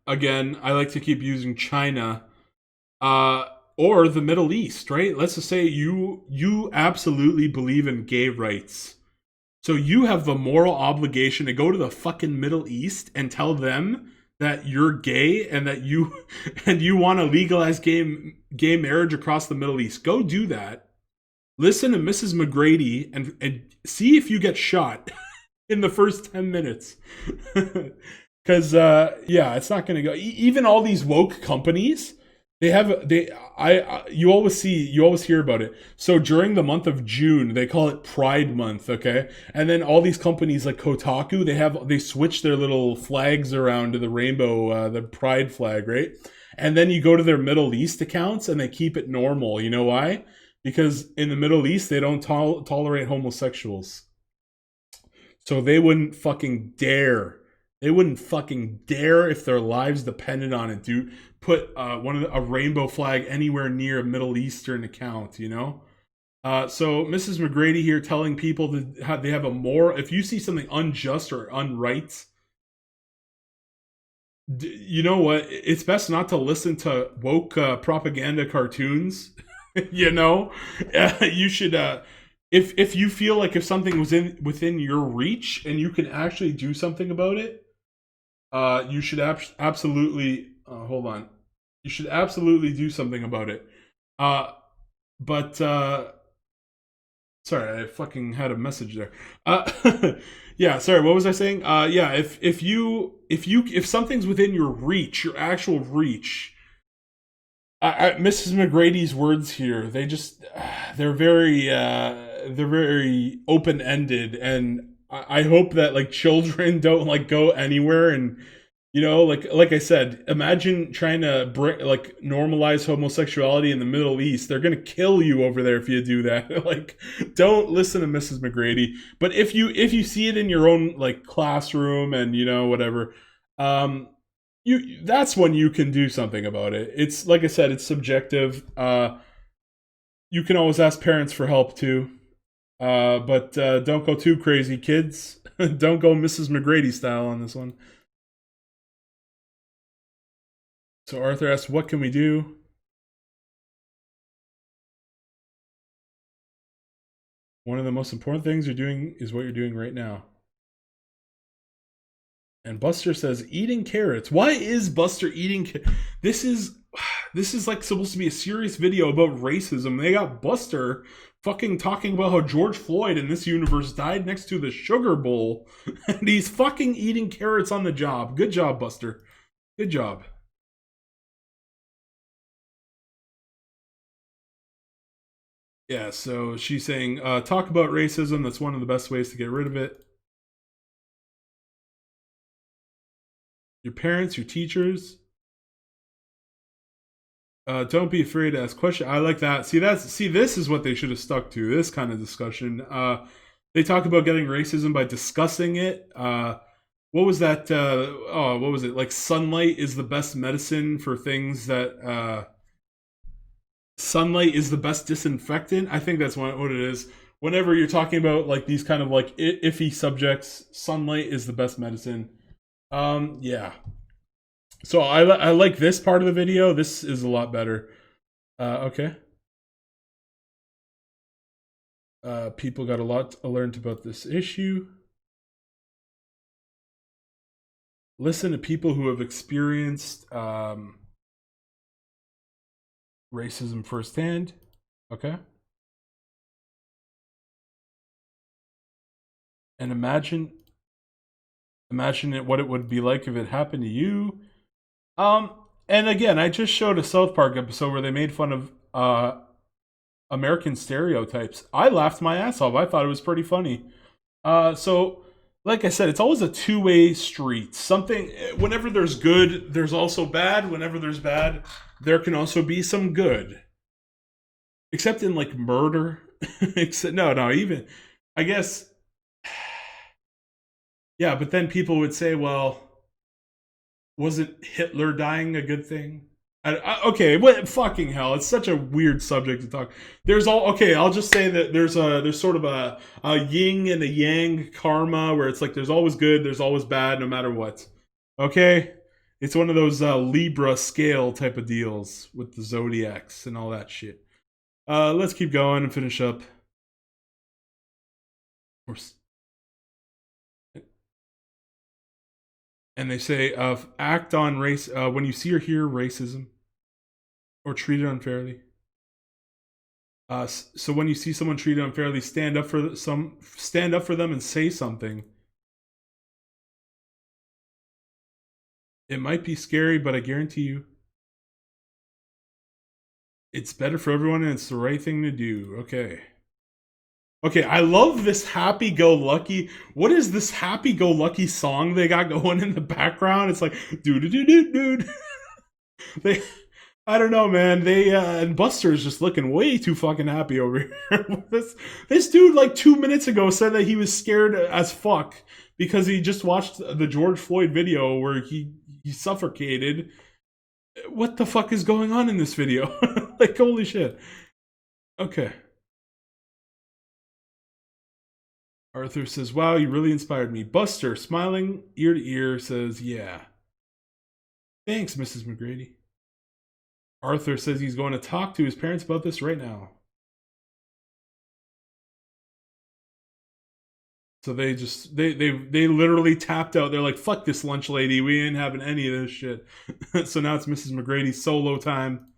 Again, I like to keep using China, or the Middle East, right? Let's just say you absolutely believe in gay rights. So you have the moral obligation to go to the fucking Middle East and tell them that you're gay and that you want to legalize gay marriage across the Middle East. Go do that. Listen to Mrs. McGrady and see if you get shot in the first 10 minutes. Because it's not going to go. Even all these woke companies, you always hear about it. So during the month of June, they call it Pride Month, okay? And then all these companies like Kotaku, they switch their little flags around to the rainbow, the Pride flag, right? And then you go to their Middle East accounts and they keep it normal. You know why? Because in the Middle East, they don't tolerate homosexuals. So they wouldn't fucking dare. They wouldn't fucking dare if their lives depended on it. Do put a rainbow flag anywhere near a Middle Eastern account. You know. So Mrs. McGrady here telling people that they have a moral. If you see something unjust or unright, you know what? It's best not to listen to woke propaganda cartoons. You know, you should. If you feel like if something was within your reach and you can actually do something about it, you should absolutely hold on. You should absolutely do something about it. But sorry, I fucking had a message there. Yeah, sorry. What was I saying? Yeah, if something's within your reach, your actual reach. Mrs. McGrady's words here, they're very open ended, and I hope that like children don't like go anywhere and like I said, imagine trying to normalize homosexuality in the Middle East. They're gonna kill you over there if you do that. Like, don't listen to Mrs. McGrady. But if you see it in your own like classroom and whatever, that's when you can do something about it. It's like I said, it's subjective. You can always ask parents for help too. But don't go too crazy, kids. Don't go Mrs. McGrady style on this one. So Arthur asks, what can we do? One of the most important things you're doing is what you're doing right now. And Buster says, eating carrots. Why is Buster eating This is like supposed to be a serious video about racism. They got Buster fucking talking about how George Floyd in this universe died next to the sugar bowl. And he's fucking eating carrots on the job. Good job, Buster. Good job. Yeah, so she's saying, talk about racism. That's one of the best ways to get rid of it. Your parents, your teachers. Don't be afraid to ask questions. I like that. See, this is what they should have stuck to. This kind of discussion. They talk about getting racism by discussing it. What was that? What was it? Like sunlight is the best medicine for things that. Sunlight is the best disinfectant. I think that's what it is. Whenever you're talking about like these kind of like iffy subjects, sunlight is the best medicine. Yeah. So I like this part of the video. This is a lot better. Okay. People got a lot learned about this issue. Listen to people who have experienced racism firsthand. Okay. And imagine what it would be like if it happened to you. And again, I just showed a South Park episode where they made fun of American stereotypes. I laughed my ass off. I thought it was pretty funny. So like I said, it's always a two-way street. Whenever there's good, there's also bad. Whenever there's bad, there can also be some good. Except in like murder. Even I guess. Yeah, but then people would say, well, wasn't Hitler dying a good thing? Okay, what fucking hell? It's such a weird subject to talk. I'll just say that there's sort of a yin and a yang karma where it's like there's always good, there's always bad, no matter what. Okay? It's one of those Libra scale type of deals with the zodiacs and all that shit. Let's keep going and finish up. And they say, act on race when you see or hear racism or treated unfairly. So when you see someone treated unfairly, stand up for them and say something. It might be scary, but I guarantee you, it's better for everyone and it's the right thing to do. Okay, I love this happy-go-lucky. What is this happy-go-lucky song they got going in the background? It's like, dude. I don't know, man. They and Buster is just looking way too fucking happy over here. This dude, like 2 minutes ago, said that he was scared as fuck because he just watched the George Floyd video where he suffocated. What the fuck is going on in this video? Like, holy shit. Okay. Arthur says, "Wow, you really inspired me." Buster, smiling ear to ear, says, "Yeah. Thanks, Mrs. McGrady." Arthur says he's going to talk to his parents about this right now. So they literally tapped out. They're like, "Fuck this lunch lady. We ain't having any of this shit." So now it's Mrs. McGrady's solo time.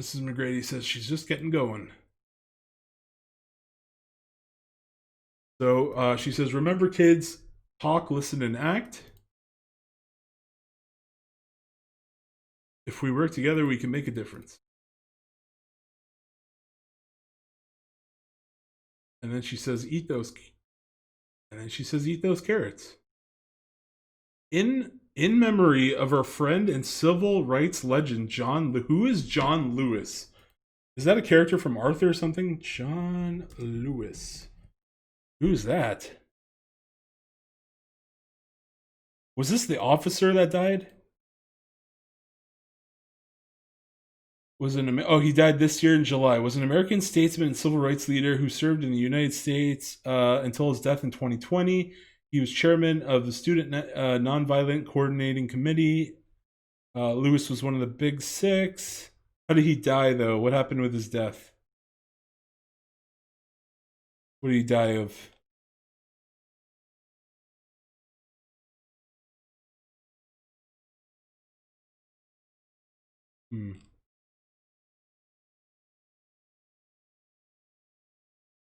Mrs. McGrady says she's just getting going. So she says, "Remember, kids, talk, listen, and act. If we work together, we can make a difference." And then she says, "Eat those." And then she says, "Eat those carrots." In memory of our friend and civil rights legend John. Who is John Lewis? Is that a character from Arthur or something? John Lewis. Who's that? Was this the officer that died? He died this year in July. Was an American statesman and civil rights leader who served in the United States until his death in 2020. He was chairman of the Student Nonviolent Coordinating Committee. Lewis was one of the Big Six. How did he die, though? What happened with his death? What did he die of?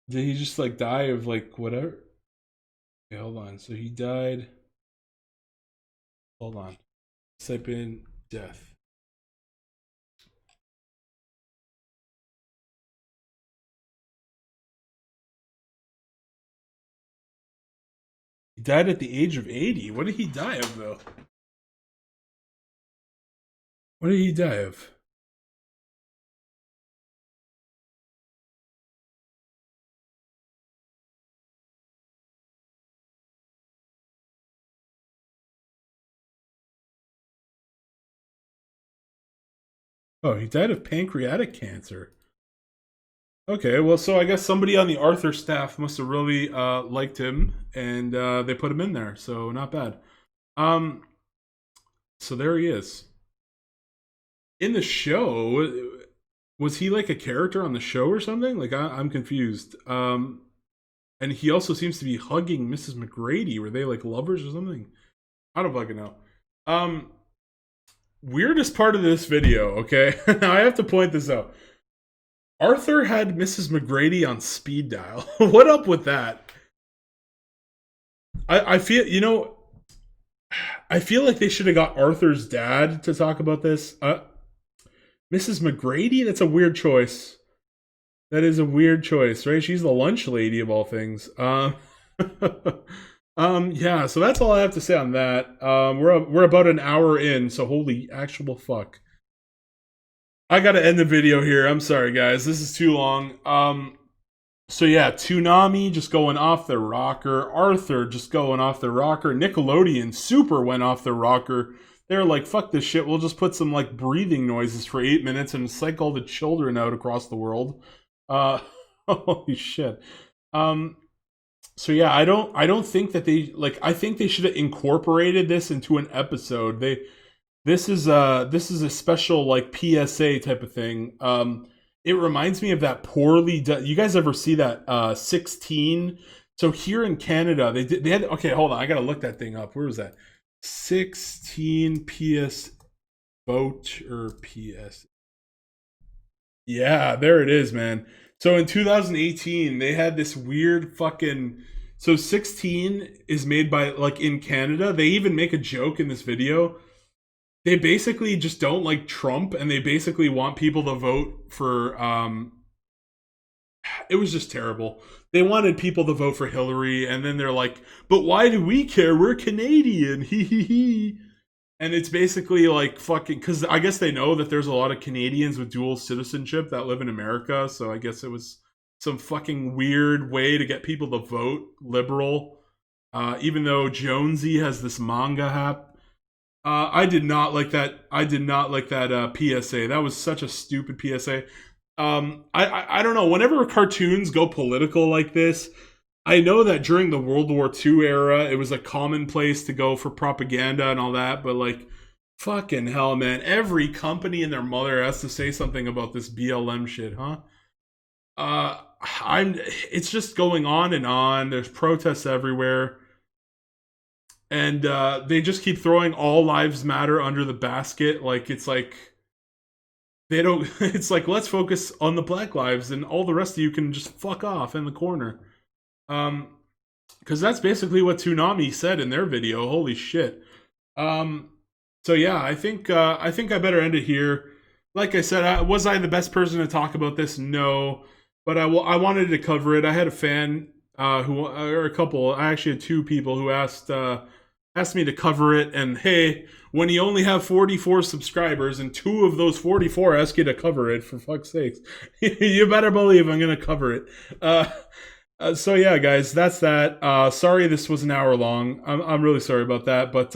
Did he just like die of like whatever? Okay, hold on. So he died. Hold on. Type in death. He died at the age of 80. What did he die of, though? What did he die of? Oh, he died of pancreatic cancer. Okay, well, so I guess somebody on the Arthur staff must have really liked him, and they put him in there. So not bad. So there he is. In the show, was he like a character on the show or something? Like I'm confused. And he also seems to be hugging Mrs. McGrady. Were they like lovers or something? I don't fucking know. Weirdest part of this video, okay? Now I have to point this out. Arthur had Mrs. McGrady on speed dial. What up with that? I feel, I feel like they should have got Arthur's dad to talk about this. Mrs. McGrady? That's a weird choice. That is a weird choice, right? She's the lunch lady of all things. Yeah, so that's all I have to say on that. We're about an hour in, so holy actual fuck. I gotta end the video here. I'm sorry, guys. This is too long. So yeah, Toonami just going off the rocker. Arthur just going off the rocker. Nickelodeon super went off the rocker. They're like, fuck this shit. We'll just put some like breathing noises for 8 minutes and psych all the children out across the world. Holy shit. So yeah, I don't think that they like. I think they should have incorporated this into an episode. This is a special like PSA type of thing. It reminds me of that poorly done. You guys ever see that 16? So here in Canada, they had. Okay, hold on. I gotta look that thing up. Where was that? 16 PS vote or PS. Yeah, there it is, man. So in 2018, they had this weird fucking. So 16 is made by, like, in Canada. They even make a joke in this video. They basically just don't like Trump, and they basically want people to vote for. It was just terrible. They wanted people to vote for Hillary, and then they're like, but why do we care? We're Canadian. He. And it's basically like fucking, because I guess they know that there's a lot of Canadians with dual citizenship that live in America. So I guess it was some fucking weird way to get people to vote liberal. Even though Jonesy has this manga app. I did not like that. I did not like that PSA. That was such a stupid PSA. I don't know. Whenever cartoons go political like this, I know that during the World War II era, it was a commonplace to go for propaganda and all that. But like, fucking hell, man! Every company and their mother has to say something about this BLM shit, huh? I'm. It's just going on and on. There's protests everywhere. And they just keep throwing all lives matter under the basket. Like it's like they don't. It's like let's focus on the Black lives, and all the rest of you can just fuck off in the corner. Because that's basically what Toonami said in their video. Holy shit. So yeah, I think I better end it here. Like I said, was I the best person to talk about this? No, but I wanted to cover it. I had a fan or a couple. I actually had two people who asked me to cover it. And hey, when you only have 44 subscribers and two of those 44 ask you to cover it, for fuck's sakes, you better believe I'm gonna cover it. So yeah, guys, that's that. Sorry this was an hour long. I'm really sorry about that. But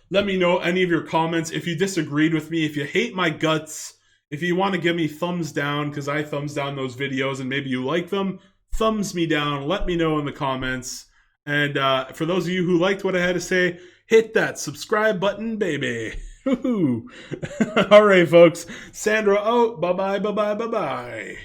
let me know any of your comments. If you disagreed with me, if you hate my guts, if you want to give me thumbs down, because I thumbs down those videos and maybe you like them, thumbs me down. Let me know in the comments. And for those of you who liked what I had to say, hit that subscribe button, baby. All right, folks. Sandro out. Bye-bye, bye-bye, bye-bye.